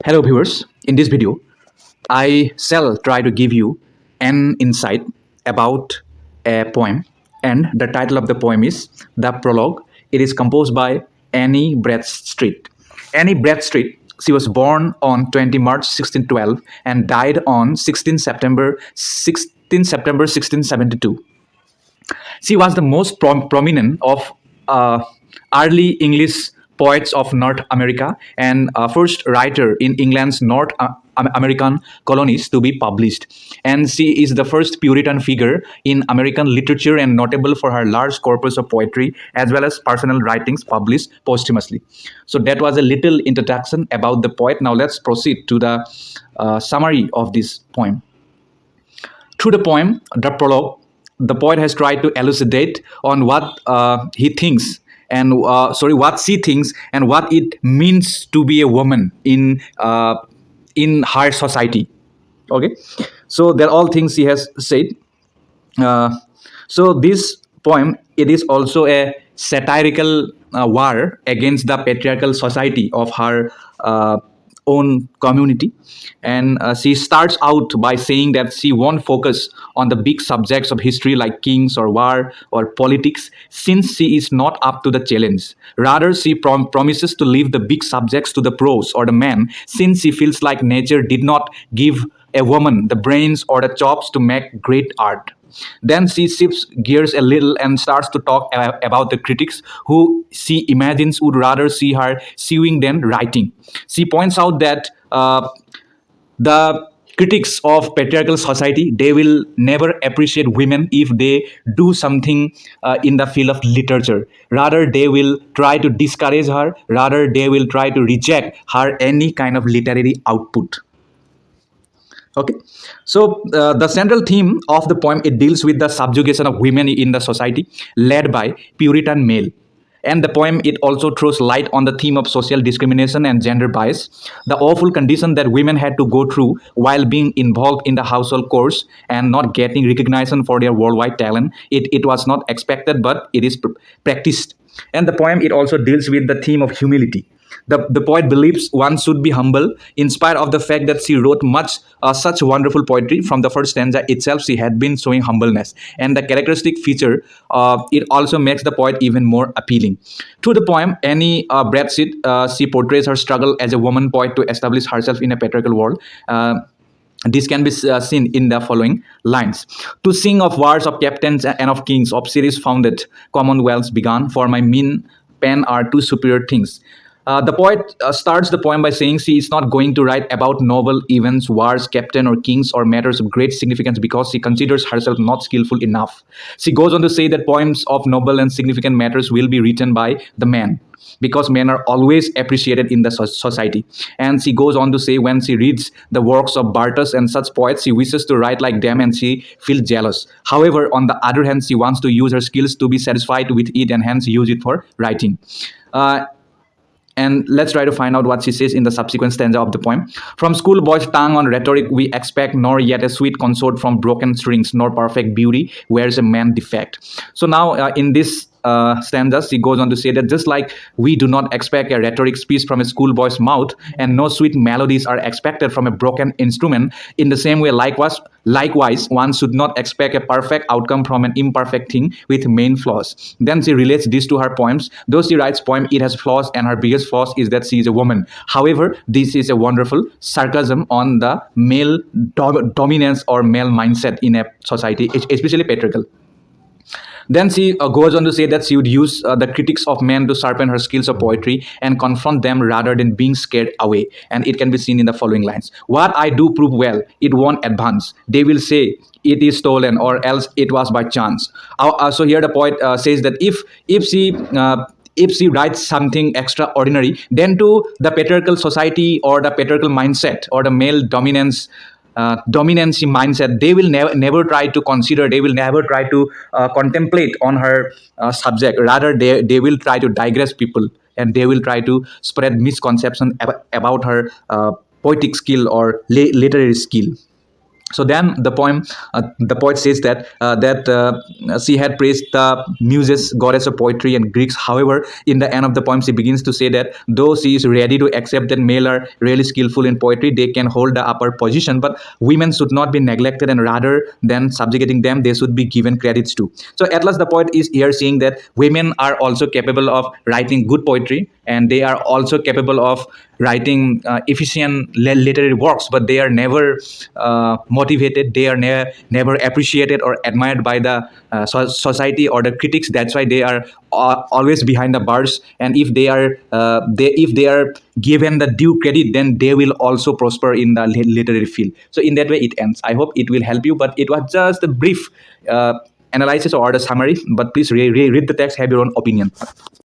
Hello viewers, in this video, I shall try to give you an insight about a poem, and the title of the poem is The Prologue. It is composed by Annie Bradstreet. Annie Bradstreet, she was born on 20 March 1612 and died on 16 September 1672. She was the most prominent of early English poets of North America and first writer in England's North American colonies to be published. And she is the first Puritan figure in American literature and notable for her large corpus of poetry as well as personal writings published posthumously. So that was a little introduction about the poet. Now let's proceed to the summary of this poem. Through the poem, the prologue, the poet has tried to elucidate on what he thinks and what she thinks and what it means to be a woman in her society. Okay, so they're all things he has said. Uh, so this poem, it is also a satirical war against the patriarchal society of her own community. And she starts out by saying that she won't focus on the big subjects of history like kings or war or politics, since she is not up to the challenge. Rather, she promises to leave the big subjects to the pros or the men, since she feels like nature did not give a woman the brains or the chops to make great art. Then she shifts gears a little and starts to talk about the critics who she imagines would rather see her sewing than writing. She points out that the critics of patriarchal society, they will never appreciate women if they do something in the field of literature. Rather, they will try to discourage her. Rather, they will try to reject her any kind of literary output. Okay, so the central theme of the poem, it deals with the subjugation of women in the society led by Puritan male. And the poem, it also throws light on the theme of social discrimination and gender bias, the awful condition that women had to go through while being involved in the household chores and not getting recognition for their worldwide talent. It was not expected, but it is practiced. And the poem, it also deals with the theme of humility. The poet believes one should be humble in spite of the fact that she wrote such wonderful poetry. From the first stanza itself, she had been showing humbleness, and the characteristic feature, it also makes the poet even more appealing. Through the poem, Annie Bradstreet, she portrays her struggle as a woman poet to establish herself in a patriarchal world. This can be seen in the following lines. To sing of wars, of captains, and of kings, of cities founded, commonwealths begun, for my mean pen are two superior things. The poet starts the poem by saying she is not going to write about noble events, wars, captain, or kings, or matters of great significance because she considers herself not skillful enough. She goes on to say that poems of noble and significant matters will be written by the man, because men are always appreciated in the society. And she goes on to say when she reads the works of Bartus and such poets, she wishes to write like them and she feels jealous. However, on the other hand, she wants to use her skills to be satisfied with it and hence use it for writing. And let's try to find out what she says in the subsequent stanza of the poem. From schoolboy's tongue on rhetoric we expect, nor yet a sweet consort from broken strings, nor perfect beauty wears a man defect. So now in this stanza, she goes on to say that just like we do not expect a rhetoric speech from a schoolboy's mouth, and no sweet melodies are expected from a broken instrument, in the same way, likewise, one should not expect a perfect outcome from an imperfect thing with main flaws. Then she relates this to her poems. Though she writes poem, it has flaws, and her biggest flaws is that she is a woman. However, this is a wonderful sarcasm on the male dominance or male mindset in a society, especially patriarchal. Then she goes on to say that she would use the critics of men to sharpen her skills of poetry and confront them rather than being scared away. And it can be seen in the following lines. What I do prove well, it won't advance. They will say it is stolen or else it was by chance. So here the poet says that if she writes something extraordinary, then to the patriarchal society or the patriarchal mindset or the male dominancy mindset, they will never try to consider, they will never try to contemplate on her subject. Rather, they will try to digress people, and they will try to spread misconception about her poetic skill or literary skill. So then the poet says that she had praised the muses, goddess of poetry and Greeks. However, in the end of the poem, she begins to say that though she is ready to accept that male are really skillful in poetry, they can hold the upper position, but women should not be neglected, and rather than subjugating them, they should be given credits too. So at last, the poet is here saying that women are also capable of writing good poetry, and they are also capable of writing efficient literary works, but they are never motivated, they are never appreciated or admired by the society or the critics. That's why they are always behind the bars, and if they are given the due credit, then they will also prosper in the literary field. So in that way it ends. I hope it will help you, but it was just a brief analysis or the summary, but please read the text, have your own opinion.